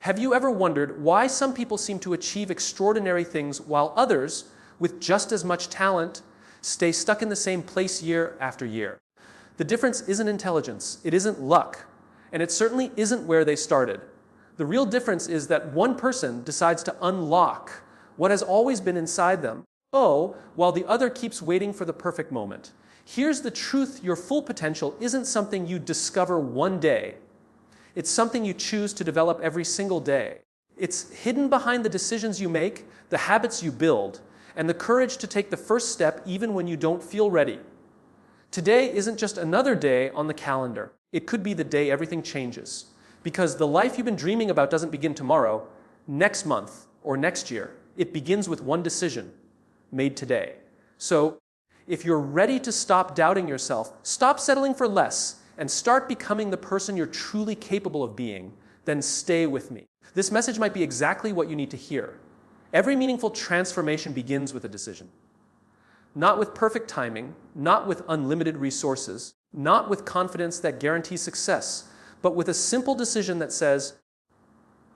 Have you ever wondered why some people seem to achieve extraordinary things while others, with just as much talent, stay stuck in the same place year after year? The difference isn't intelligence, it isn't luck, and it certainly isn't where they started. The real difference is that one person decides to unlock what has always been inside them, while the other keeps waiting for the perfect moment. Here's the truth: your full potential isn't something you discover one day. It's something you choose to develop every single day. It's hidden behind the decisions you make, the habits you build, and the courage to take the first step even when you don't feel ready. Today isn't just another day on the calendar. It could be the day everything changes. Because the life you've been dreaming about doesn't begin tomorrow, next month, or next year. It begins with one decision made today. So, if you're ready to stop doubting yourself, stop settling for less, and start becoming the person you're truly capable of being, then stay with me. This message might be exactly what you need to hear. Every meaningful transformation begins with a decision. Not with perfect timing, not with unlimited resources, not with confidence that guarantees success, but with a simple decision that says,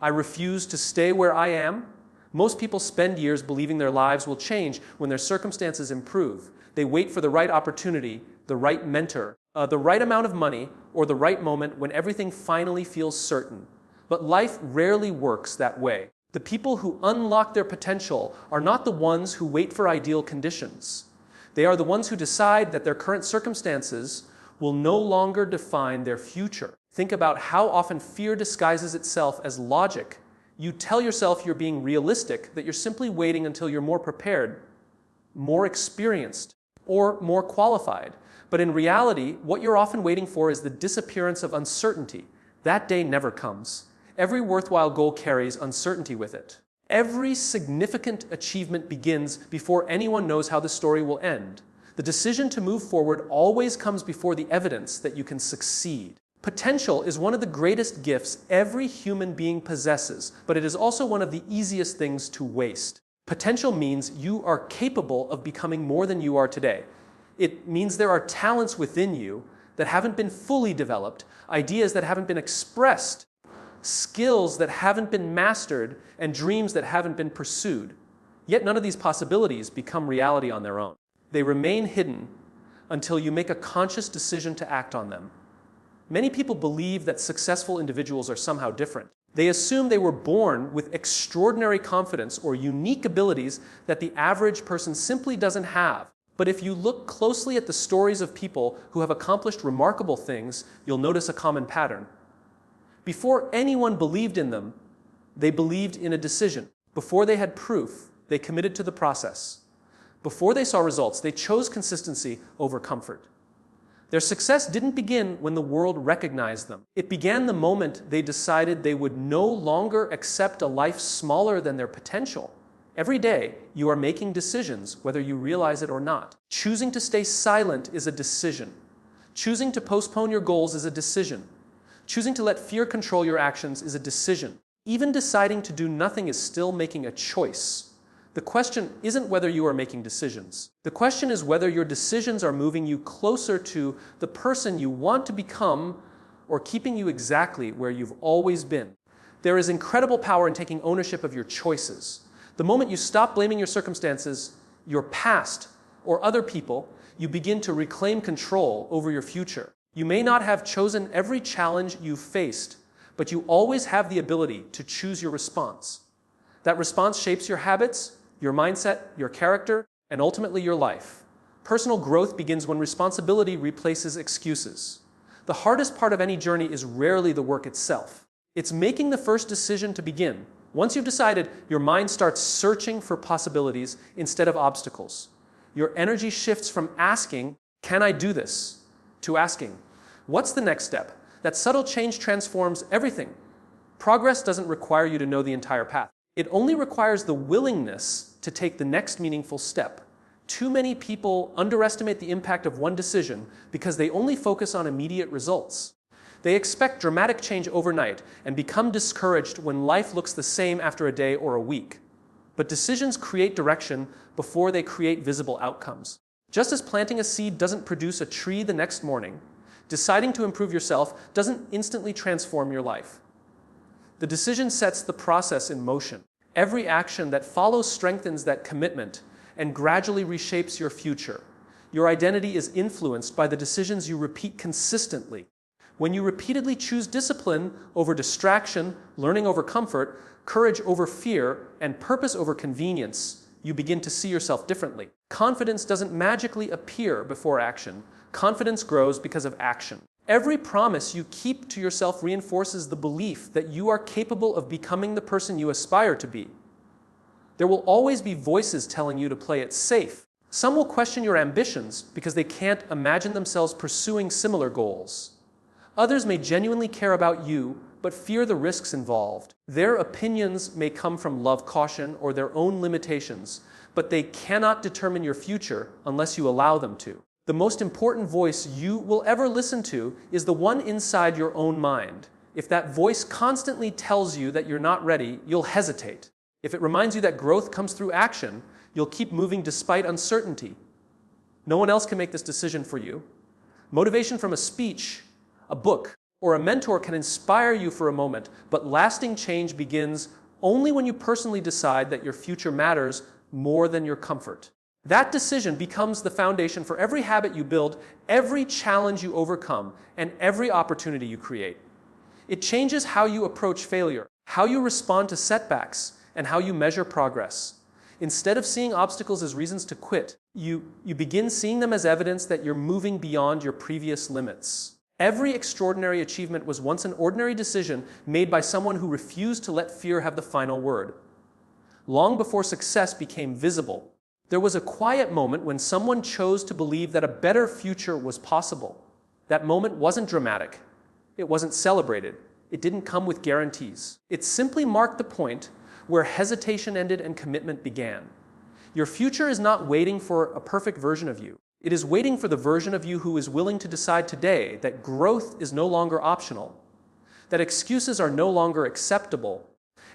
I refuse to stay where I am. Most people spend years believing their lives will change when their circumstances improve. They wait for the right opportunity, the right mentor, the right amount of money, or the right moment when everything finally feels certain. But life rarely works that way. The people who unlock their potential are not the ones who wait for ideal conditions. They are the ones who decide that their current circumstances will no longer define their future. Think about how often fear disguises itself as logic. You tell yourself you're being realistic, that you're simply waiting until you're more prepared, more experienced, or more qualified. But in reality, what you're often waiting for is the disappearance of uncertainty. That day never comes. Every worthwhile goal carries uncertainty with it. Every significant achievement begins before anyone knows how the story will end. The decision to move forward always comes before the evidence that you can succeed. Potential is one of the greatest gifts every human being possesses, but it is also one of the easiest things to waste. Potential means you are capable of becoming more than you are today. It means there are talents within you that haven't been fully developed, ideas that haven't been expressed, skills that haven't been mastered, and dreams that haven't been pursued. Yet none of these possibilities become reality on their own. They remain hidden until you make a conscious decision to act on them. Many people believe that successful individuals are somehow different. They assume they were born with extraordinary confidence or unique abilities that the average person simply doesn't have. But if you look closely at the stories of people who have accomplished remarkable things, you'll notice a common pattern. Before anyone believed in them, they believed in a decision. Before they had proof, they committed to the process. Before they saw results, they chose consistency over comfort. Their success didn't begin when the world recognized them. It began the moment they decided they would no longer accept a life smaller than their potential. Every day, you are making decisions, whether you realize it or not. Choosing to stay silent is a decision. Choosing to postpone your goals is a decision. Choosing to let fear control your actions is a decision. Even deciding to do nothing is still making a choice. The question isn't whether you are making decisions. The question is whether your decisions are moving you closer to the person you want to become or keeping you exactly where you've always been. There is incredible power in taking ownership of your choices. The moment you stop blaming your circumstances, your past, or other people, you begin to reclaim control over your future. You may not have chosen every challenge you've faced, but you always have the ability to choose your response. That response shapes your habits, your mindset, your character, and ultimately your life. Personal growth begins when responsibility replaces excuses. The hardest part of any journey is rarely the work itself. It's making the first decision to begin. Once you've decided, your mind starts searching for possibilities instead of obstacles. Your energy shifts from asking, "Can I do this?" to asking, "What's the next step?" That subtle change transforms everything. Progress doesn't require you to know the entire path. It only requires the willingness to take the next meaningful step. Too many people underestimate the impact of one decision because they only focus on immediate results. They expect dramatic change overnight and become discouraged when life looks the same after a day or a week. But decisions create direction before they create visible outcomes. Just as planting a seed doesn't produce a tree the next morning, deciding to improve yourself doesn't instantly transform your life. The decision sets the process in motion. Every action that follows strengthens that commitment and gradually reshapes your future. Your identity is influenced by the decisions you repeat consistently. When you repeatedly choose discipline over distraction, learning over comfort, courage over fear, and purpose over convenience, you begin to see yourself differently. Confidence doesn't magically appear before action. Confidence grows because of action. Every promise you keep to yourself reinforces the belief that you are capable of becoming the person you aspire to be. There will always be voices telling you to play it safe. Some will question your ambitions because they can't imagine themselves pursuing similar goals. Others may genuinely care about you, but fear the risks involved. Their opinions may come from love, caution, or their own limitations, but they cannot determine your future unless you allow them to. The most important voice you will ever listen to is the one inside your own mind. If that voice constantly tells you that you're not ready, you'll hesitate. If it reminds you that growth comes through action, you'll keep moving despite uncertainty. No one else can make this decision for you. Motivation from a speech, a book, or a mentor can inspire you for a moment, but lasting change begins only when you personally decide that your future matters more than your comfort. That decision becomes the foundation for every habit you build, every challenge you overcome, and every opportunity you create. It changes how you approach failure, how you respond to setbacks, and how you measure progress. Instead of seeing obstacles as reasons to quit, you begin seeing them as evidence that you're moving beyond your previous limits. Every extraordinary achievement was once an ordinary decision made by someone who refused to let fear have the final word. Long before success became visible, there was a quiet moment when someone chose to believe that a better future was possible. That moment wasn't dramatic. It wasn't celebrated. It didn't come with guarantees. It simply marked the point where hesitation ended and commitment began. Your future is not waiting for a perfect version of you. It is waiting for the version of you who is willing to decide today that growth is no longer optional, that excuses are no longer acceptable,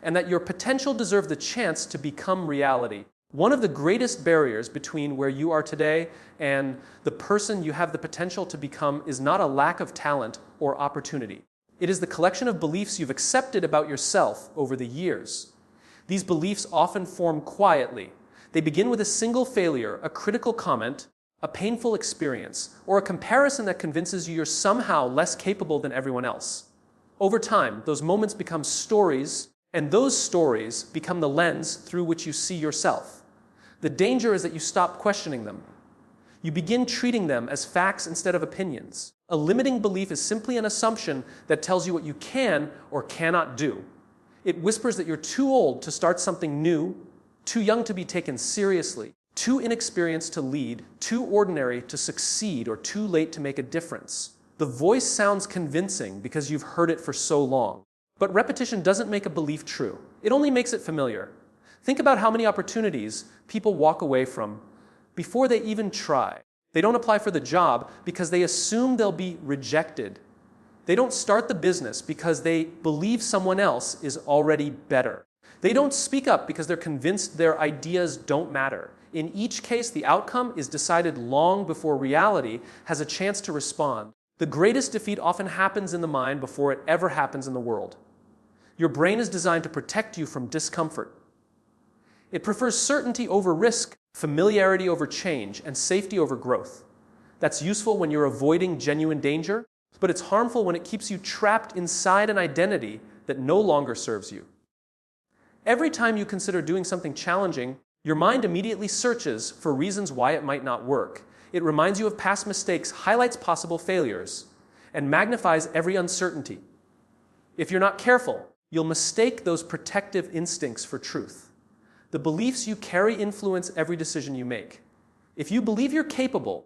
and that your potential deserves the chance to become reality. One of the greatest barriers between where you are today and the person you have the potential to become is not a lack of talent or opportunity. It is the collection of beliefs you've accepted about yourself over the years. These beliefs often form quietly. They begin with a single failure, a critical comment, a painful experience, or a comparison that convinces you you're somehow less capable than everyone else. Over time, those moments become stories, and those stories become the lens through which you see yourself. The danger is that you stop questioning them. You begin treating them as facts instead of opinions. A limiting belief is simply an assumption that tells you what you can or cannot do. It whispers that you're too old to start something new, too young to be taken seriously, too inexperienced to lead, too ordinary to succeed, or too late to make a difference. The voice sounds convincing because you've heard it for so long. But repetition doesn't make a belief true. It only makes it familiar. Think about how many opportunities people walk away from before they even try. They don't apply for the job because they assume they'll be rejected. They don't start the business because they believe someone else is already better. They don't speak up because they're convinced their ideas don't matter. In each case, the outcome is decided long before reality has a chance to respond. The greatest defeat often happens in the mind before it ever happens in the world. Your brain is designed to protect you from discomfort. It prefers certainty over risk, familiarity over change, and safety over growth. That's useful when you're avoiding genuine danger, but it's harmful when it keeps you trapped inside an identity that no longer serves you. Every time you consider doing something challenging, your mind immediately searches for reasons why it might not work. It reminds you of past mistakes, highlights possible failures, and magnifies every uncertainty. If you're not careful, you'll mistake those protective instincts for truth. The beliefs you carry influence every decision you make. If you believe you're capable,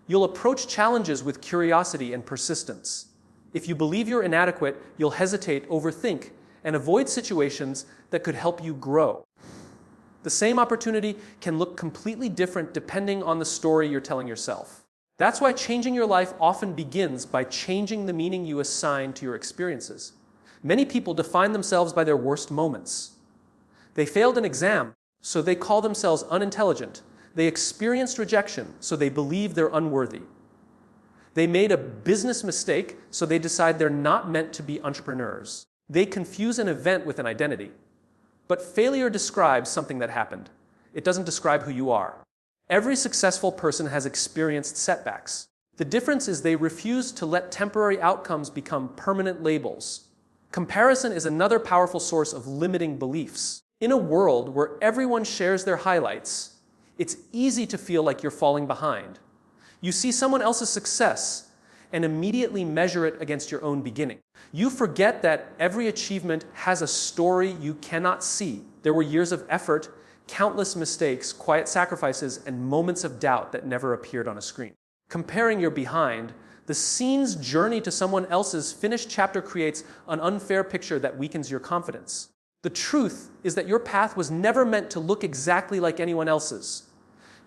you'll approach challenges with curiosity and persistence. If you believe you're inadequate, you'll hesitate, overthink, and avoid situations that could help you grow. The same opportunity can look completely different depending on the story you're telling yourself. That's why changing your life often begins by changing the meaning you assign to your experiences. Many people define themselves by their worst moments. They failed an exam, so they call themselves unintelligent. They experienced rejection, so they believe they're unworthy. They made a business mistake, so they decide they're not meant to be entrepreneurs. They confuse an event with an identity. But failure describes something that happened. It doesn't describe who you are. Every successful person has experienced setbacks. The difference is they refuse to let temporary outcomes become permanent labels. Comparison is another powerful source of limiting beliefs. In a world where everyone shares their highlights, it's easy to feel like you're falling behind. You see someone else's success and immediately measure it against your own beginning. You forget that every achievement has a story you cannot see. There were years of effort, countless mistakes, quiet sacrifices, and moments of doubt that never appeared on a screen. Comparing your behind, the scene's journey to someone else's finished chapter creates an unfair picture that weakens your confidence. The truth is that your path was never meant to look exactly like anyone else's.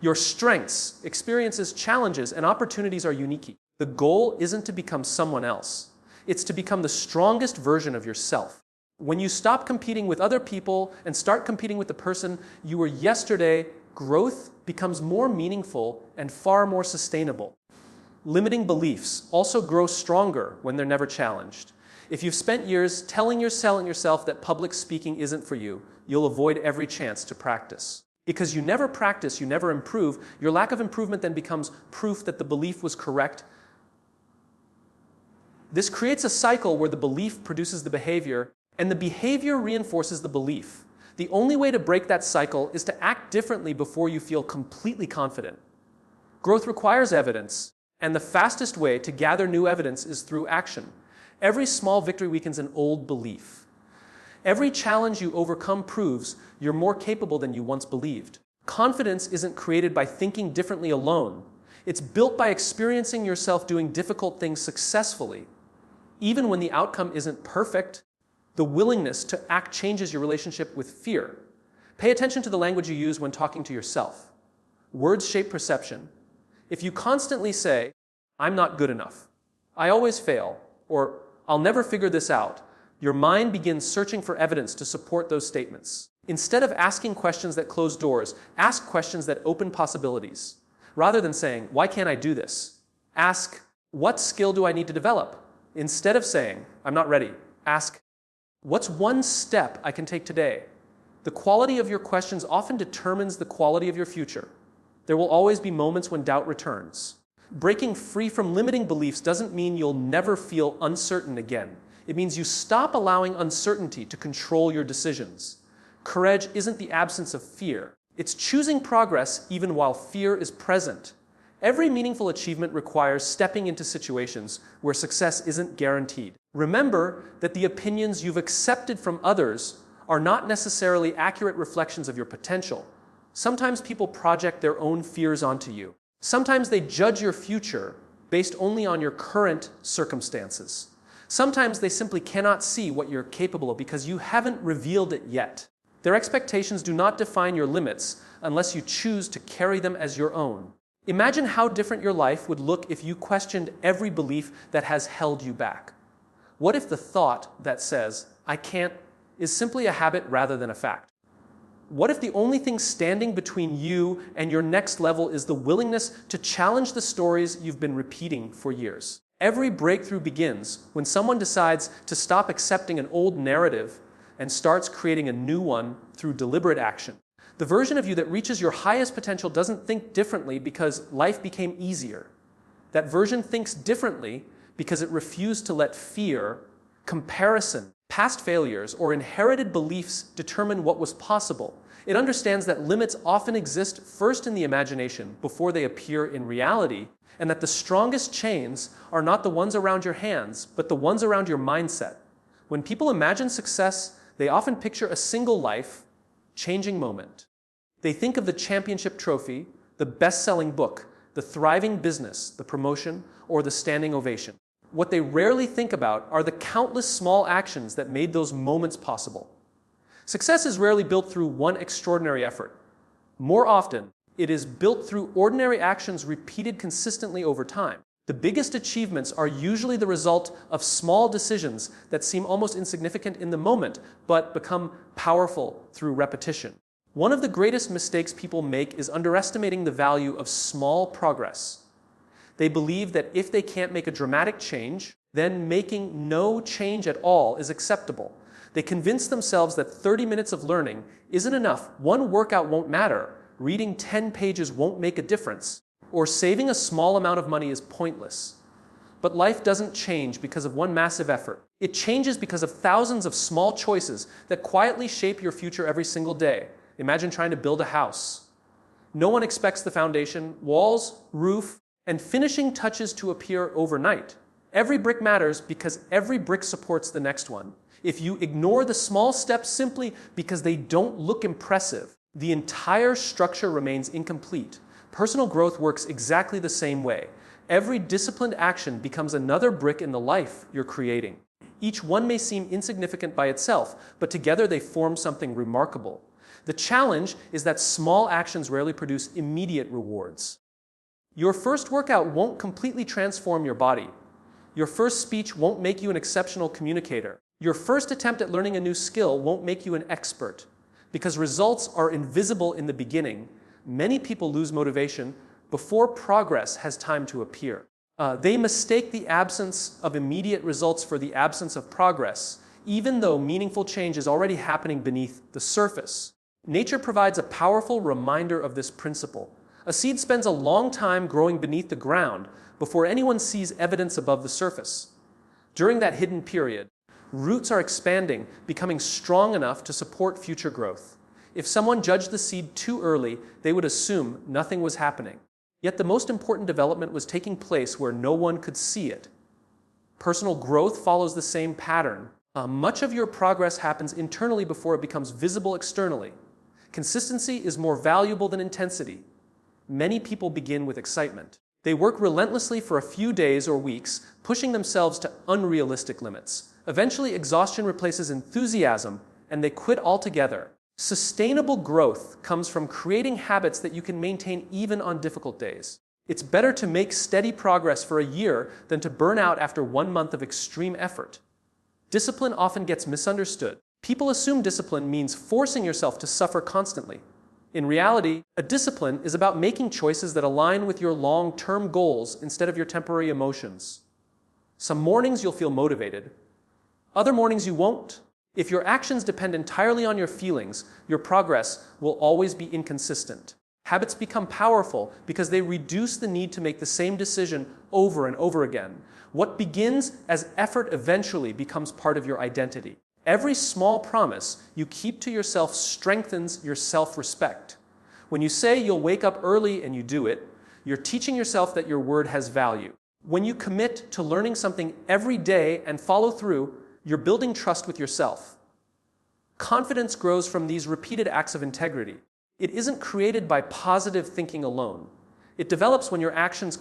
Your strengths, experiences, challenges, and opportunities are unique. The goal isn't to become someone else. It's to become the strongest version of yourself. When you stop competing with other people and start competing with the person you were yesterday, growth becomes more meaningful and far more sustainable. Limiting beliefs also grow stronger when they're never challenged. If you've spent years telling yourself that public speaking isn't for you, you'll avoid every chance to practice. Because you never practice, you never improve, your lack of improvement then becomes proof that the belief was correct. This creates a cycle where the belief produces the behavior, and the behavior reinforces the belief. The only way to break that cycle is to act differently before you feel completely confident. Growth requires evidence, and the fastest way to gather new evidence is through action. Every small victory weakens an old belief. Every challenge you overcome proves you're more capable than you once believed. Confidence isn't created by thinking differently alone. It's built by experiencing yourself doing difficult things successfully. Even when the outcome isn't perfect, the willingness to act changes your relationship with fear. Pay attention to the language you use when talking to yourself. Words shape perception. If you constantly say, "I'm not good enough," "I always fail," or "I'll never figure this out," your mind begins searching for evidence to support those statements. Instead of asking questions that close doors, ask questions that open possibilities. Rather than saying, "Why can't I do this?" ask, "What skill do I need to develop?" Instead of saying, "I'm not ready," ask, "What's one step I can take today?" The quality of your questions often determines the quality of your future. There will always be moments when doubt returns. Breaking free from limiting beliefs doesn't mean you'll never feel uncertain again. It means you stop allowing uncertainty to control your decisions. Courage isn't the absence of fear. It's choosing progress even while fear is present. Every meaningful achievement requires stepping into situations where success isn't guaranteed. Remember that the opinions you've accepted from others are not necessarily accurate reflections of your potential. Sometimes people project their own fears onto you. Sometimes they judge your future based only on your current circumstances. Sometimes they simply cannot see what you're capable of because you haven't revealed it yet. Their expectations do not define your limits unless you choose to carry them as your own. Imagine how different your life would look if you questioned every belief that has held you back. What if the thought that says, "I can't," is simply a habit rather than a fact? What if the only thing standing between you and your next level is the willingness to challenge the stories you've been repeating for years? Every breakthrough begins when someone decides to stop accepting an old narrative and starts creating a new one through deliberate action. The version of you that reaches your highest potential doesn't think differently because life became easier. That version thinks differently because it refused to let fear, comparison, past failures, or inherited beliefs determine what was possible. It understands that limits often exist first in the imagination before they appear in reality, and that the strongest chains are not the ones around your hands, but the ones around your mindset. When people imagine success, they often picture a single life-changing moment. They think of the championship trophy, the best-selling book, the thriving business, the promotion, or the standing ovation. What they rarely think about are the countless small actions that made those moments possible. Success is rarely built through one extraordinary effort. More often, it is built through ordinary actions repeated consistently over time. The biggest achievements are usually the result of small decisions that seem almost insignificant in the moment, but become powerful through repetition. One of the greatest mistakes people make is underestimating the value of small progress. They believe that if they can't make a dramatic change, then making no change at all is acceptable. They convince themselves that 30 minutes of learning isn't enough, one workout won't matter, reading 10 pages won't make a difference, or saving a small amount of money is pointless. But life doesn't change because of one massive effort. It changes because of thousands of small choices that quietly shape your future every single day. Imagine trying to build a house. No one expects the foundation, walls, roof, and finishing touches to appear overnight. Every brick matters because every brick supports the next one. If you ignore the small steps simply because they don't look impressive, the entire structure remains incomplete. Personal growth works exactly the same way. Every disciplined action becomes another brick in the life you're creating. Each one may seem insignificant by itself, but together they form something remarkable. The challenge is that small actions rarely produce immediate rewards. Your first workout won't completely transform your body. Your first speech won't make you an exceptional communicator. Your first attempt at learning a new skill won't make you an expert. Because results are invisible in the beginning, many people lose motivation before progress has time to appear. They mistake the absence of immediate results for the absence of progress, even though meaningful change is already happening beneath the surface. Nature provides a powerful reminder of this principle. A seed spends a long time growing beneath the ground before anyone sees evidence above the surface. During that hidden period, roots are expanding, becoming strong enough to support future growth. If someone judged the seed too early, they would assume nothing was happening. Yet the most important development was taking place where no one could see it. Personal growth follows the same pattern. Much of your progress happens internally before it becomes visible externally. Consistency is more valuable than intensity. Many people begin with excitement. They work relentlessly for a few days or weeks, pushing themselves to unrealistic limits. Eventually, exhaustion replaces enthusiasm, and they quit altogether. Sustainable growth comes from creating habits that you can maintain even on difficult days. It's better to make steady progress for a year than to burn out after 1 month of extreme effort. Discipline often gets misunderstood. People assume discipline means forcing yourself to suffer constantly. In reality, a discipline is about making choices that align with your long-term goals instead of your temporary emotions. Some mornings you'll feel motivated. Other mornings you won't. If your actions depend entirely on your feelings, your progress will always be inconsistent. Habits become powerful because they reduce the need to make the same decision over and over again. What begins as effort eventually becomes part of your identity. Every small promise you keep to yourself strengthens your self-respect. When you say you'll wake up early and you do it, you're teaching yourself that your word has value. When you commit to learning something every day and follow through, you're building trust with yourself. Confidence grows from these repeated acts of integrity. It isn't created by positive thinking alone. It develops when your actions